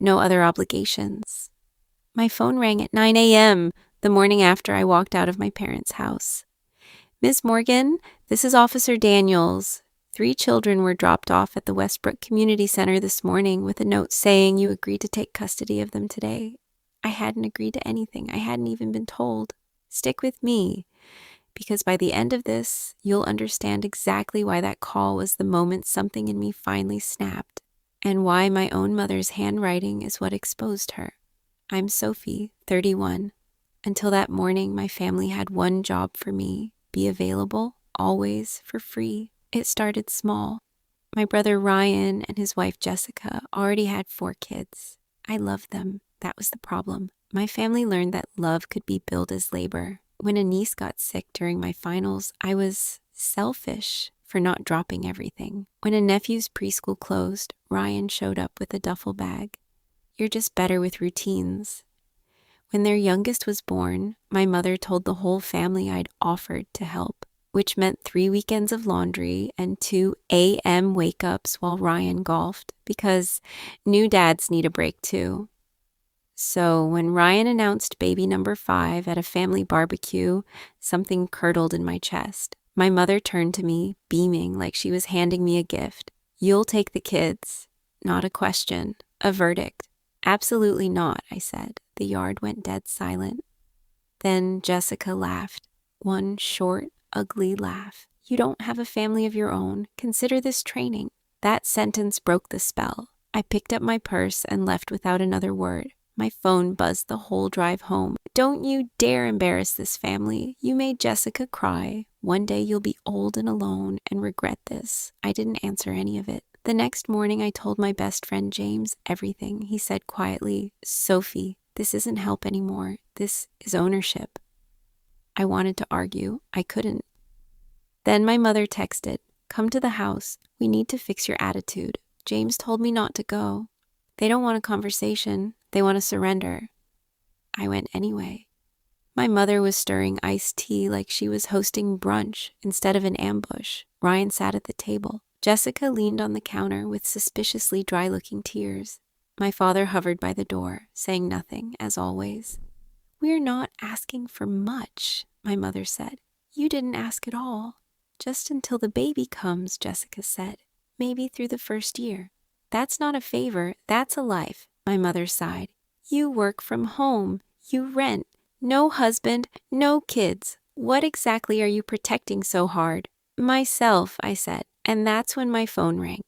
no other obligations. My phone rang at 9 a.m. the morning after I walked out of my parents' house. "Ms. Morgan, this is Officer Daniels. 3 children were dropped off at the Westbrook Community Center this morning with a note saying you agreed to take custody of them today." I hadn't agreed to anything. I hadn't even been told. Stick with me, because by the end of this, you'll understand exactly why that call was the moment something in me finally snapped, and why my own mother's handwriting is what exposed her. I'm Sophie, 31. Until that morning, my family had one job for me: be available, always, for free. It started small. My brother Ryan and his wife Jessica already had 4 kids. I loved them. That was the problem. My family learned that love could be billed as labor. When a niece got sick during my finals, I was selfish for not dropping everything. When a nephew's preschool closed, Ryan showed up with a duffel bag. You're just better with routines. When their youngest was born, my mother told the whole family I'd offered to help, which meant 3 weekends of laundry and 2 a.m. wake-ups while Ryan golfed, because new dads need a break too. So when Ryan announced baby number 5 at a family barbecue, something curdled in my chest. My mother turned to me, beaming like she was handing me a gift. "You'll take the kids." Not a question, a verdict. "Absolutely not," I said. The yard went dead silent. Then Jessica laughed. One short, ugly laugh. "You don't have a family of your own. Consider this training." That sentence broke the spell. I picked up my purse and left without another word. My phone buzzed the whole drive home. "Don't you dare embarrass this family. You made Jessica cry. One day you'll be old and alone and regret this." I didn't answer any of it. The next morning I told my best friend James everything. He said quietly, "Sophie, this isn't help anymore. This is ownership." I wanted to argue. I couldn't. Then my mother texted, "Come to the house. We need to fix your attitude." James told me not to go. They don't want a conversation. They want to surrender. I went anyway. My mother was stirring iced tea like she was hosting brunch instead of an ambush. Ryan sat at the table. Jessica leaned on the counter with suspiciously dry-looking tears. My father hovered by the door, saying nothing, as always. "We're not asking for much," my mother said. "You didn't ask at all." "Just until the baby comes," Jessica said. "Maybe through the first year." "That's not a favor, that's a life," my mother sighed. "You work from home. You rent. No husband, no kids. What exactly are you protecting so hard?" "Myself," I said, and that's when my phone rang.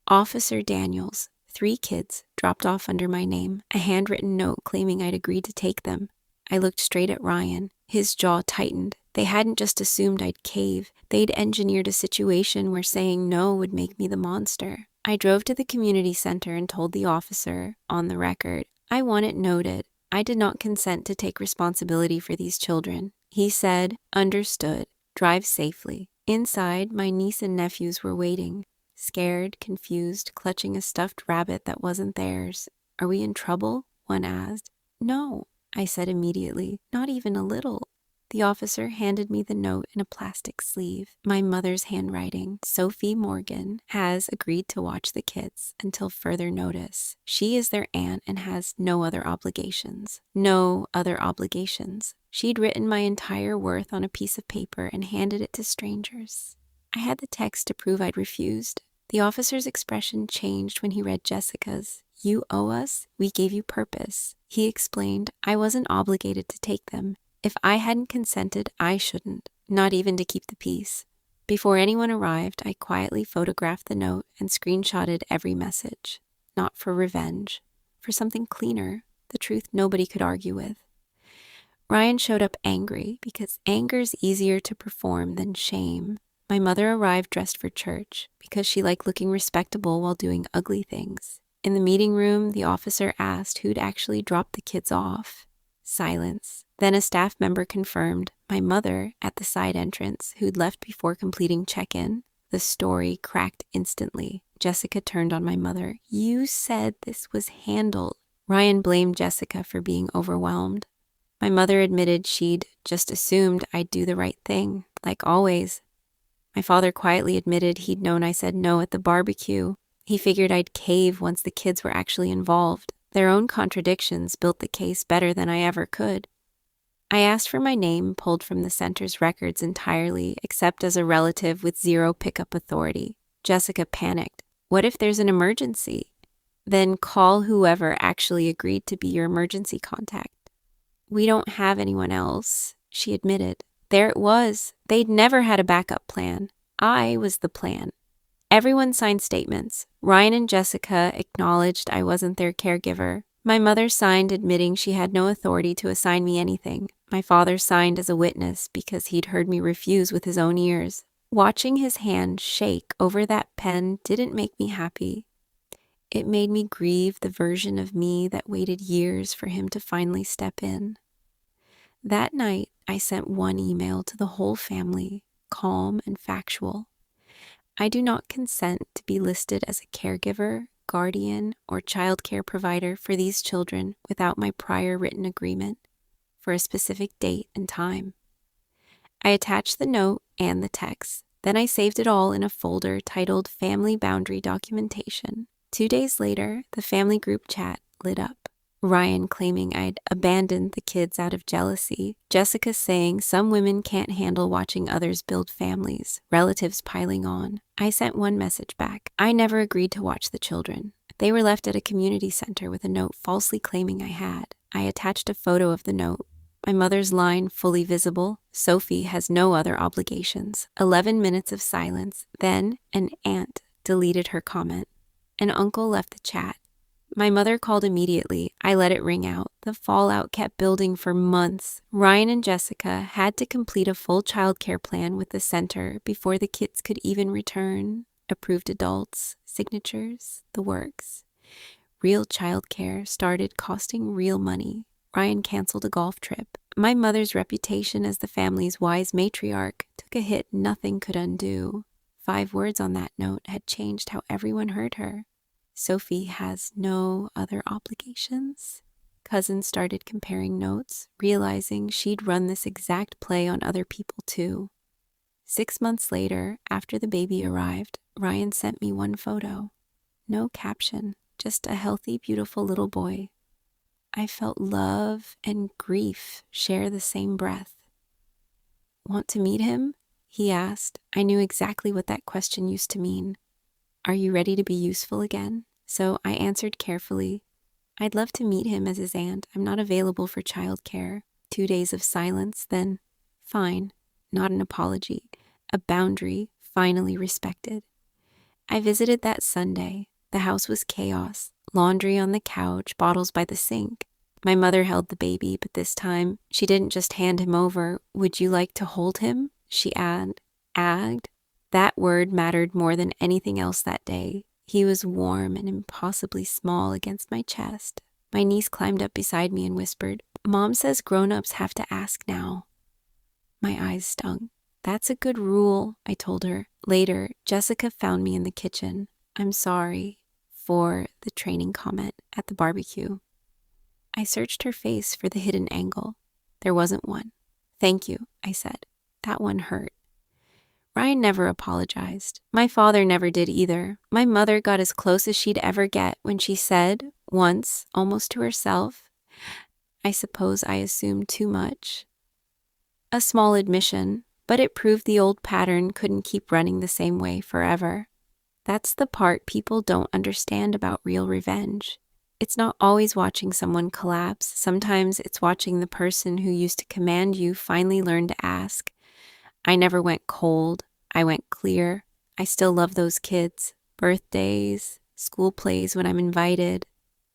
Officer Daniels, 3 kids, dropped off under my name, a handwritten note claiming I'd agreed to take them. I looked straight at Ryan. His jaw tightened. They hadn't just assumed I'd cave. They'd engineered a situation where saying no would make me the monster. I drove to the community center and told the officer, on the record, I want it noted, I did not consent to take responsibility for these children. He said, "Understood. Drive safely." Inside, my niece and nephews were waiting, scared, confused, clutching a stuffed rabbit that wasn't theirs. "Are we in trouble?" one asked. "No," I said immediately, "not even a little." The officer handed me the note in a plastic sleeve. My mother's handwriting. "Sophie Morgan has agreed to watch the kids until further notice. She is their aunt and has no other obligations." No other obligations. She'd written my entire worth on a piece of paper and handed it to strangers. I had the text to prove I'd refused. The officer's expression changed when he read Jessica's. "You owe us. We gave you purpose." He explained I wasn't obligated to take them. If I hadn't consented, I shouldn't, not even to keep the peace. Before anyone arrived, I quietly photographed the note and screenshotted every message. Not for revenge, for something cleaner, the truth nobody could argue with. Ryan showed up angry, because anger's easier to perform than shame. My mother arrived dressed for church, because she liked looking respectable while doing ugly things. In the meeting room, the officer asked who'd actually dropped the kids off. Silence. Then a staff member confirmed, my mother, at the side entrance, who'd left before completing check-in. The story cracked instantly. Jessica turned on my mother. "You said this was handled." Ryan blamed Jessica for being overwhelmed. My mother admitted she'd just assumed I'd do the right thing, like always. My father quietly admitted he'd known I said no at the barbecue. He figured I'd cave once the kids were actually involved. Their own contradictions built the case better than I ever could. I asked for my name pulled from the center's records entirely, except as a relative with zero pickup authority. Jessica panicked. What if there's an emergency? Then call whoever actually agreed to be your emergency contact. We don't have anyone else, she admitted. There it was. They'd never had a backup plan. I was the plan. Everyone signed statements. Ryan and Jessica acknowledged I wasn't their caregiver. My mother signed admitting she had no authority to assign me anything. My father signed as a witness because he'd heard me refuse with his own ears. Watching his hand shake over that pen didn't make me happy. It made me grieve the version of me that waited years for him to finally step in. That night, I sent one email to the whole family, calm and factual. I do not consent to be listed as a caregiver, guardian, or child care provider for these children without my prior written agreement for a specific date and time. I attached the note and the text. Then I saved it all in a folder titled Family Boundary Documentation. 2 days later, the family group chat lit up. Ryan claiming I'd abandoned the kids out of jealousy. Jessica saying some women can't handle watching others build families. Relatives piling on. I sent one message back. I never agreed to watch the children. They were left at a community center with a note falsely claiming I had. I attached a photo of the note. My mother's line fully visible. Sophie has no other obligations. 11 minutes of silence. Then an aunt deleted her comment. An uncle left the chat. My mother called immediately. I let it ring out. The fallout kept building for months. Ryan and Jessica had to complete a full childcare plan with the center before the kids could even return. Approved adults, signatures, the works. Real childcare started costing real money. Ryan canceled a golf trip. My mother's reputation as the family's wise matriarch took a hit nothing could undo. 5 words on that note had changed how everyone heard her. Sophie has no other obligations. Cousins started comparing notes, realizing she'd run this exact play on other people too. 6 months later, after the baby arrived, Ryan sent me one photo. No caption, just a healthy, beautiful little boy. I felt love and grief share the same breath. Want to meet him? He asked. I knew exactly what that question used to mean. Are you ready to be useful again? So I answered carefully. I'd love to meet him as his aunt. I'm not available for childcare. 2 days of silence, then fine. Not an apology. A boundary finally respected. I visited that Sunday. The house was chaos. Laundry on the couch, bottles by the sink. My mother held the baby, but this time she didn't just hand him over. Would you like to hold him? She agged. That word mattered more than anything else that day. He was warm and impossibly small against my chest. My niece climbed up beside me and whispered, Mom says grown-ups have to ask now. My eyes stung. That's a good rule, I told her. Later, Jessica found me in the kitchen. I'm sorry for the training comment at the barbecue. I searched her face for the hidden angle. There wasn't one. Thank you, I said. That one hurt. Ryan never apologized. My father never did either. My mother got as close as she'd ever get when she said, once, almost to herself, I suppose I assumed too much. A small admission, but it proved the old pattern couldn't keep running the same way forever. That's the part people don't understand about real revenge. It's not always watching someone collapse. Sometimes it's watching the person who used to command you finally learn to ask. I never went cold. I went clear. I still love those kids. Birthdays, school plays when I'm invited,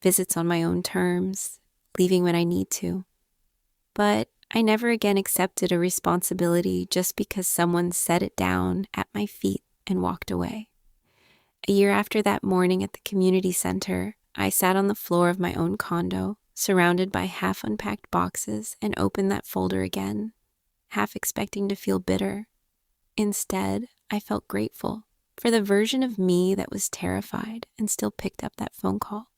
visits on my own terms, leaving when I need to. But I never again accepted a responsibility just because someone set it down at my feet and walked away. A year after that morning at the community center, I sat on the floor of my own condo, surrounded by half-unpacked boxes, and opened that folder again, half expecting to feel bitter. Instead, I felt grateful for the version of me that was terrified and still picked up that phone call.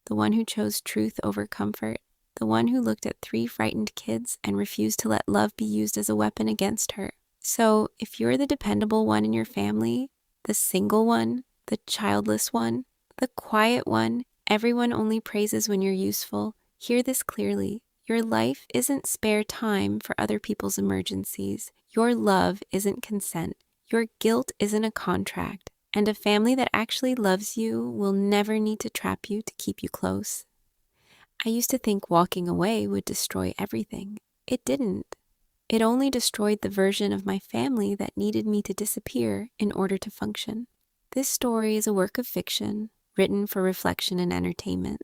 The one who chose truth over comfort, the one who looked at 3 frightened kids and refused to let love be used as a weapon against her. So if you're the dependable one in your family, the single one, the childless one, the quiet one, Everyone only praises when you're useful. Hear this clearly. Your life isn't spare time for other people's emergencies. Your love isn't consent. Your guilt isn't a contract. And a family that actually loves you will never need to trap you to keep you close. I used to think walking away would destroy everything. It didn't. It only destroyed the version of my family that needed me to disappear in order to function. This story is a work of fiction, written for reflection and entertainment.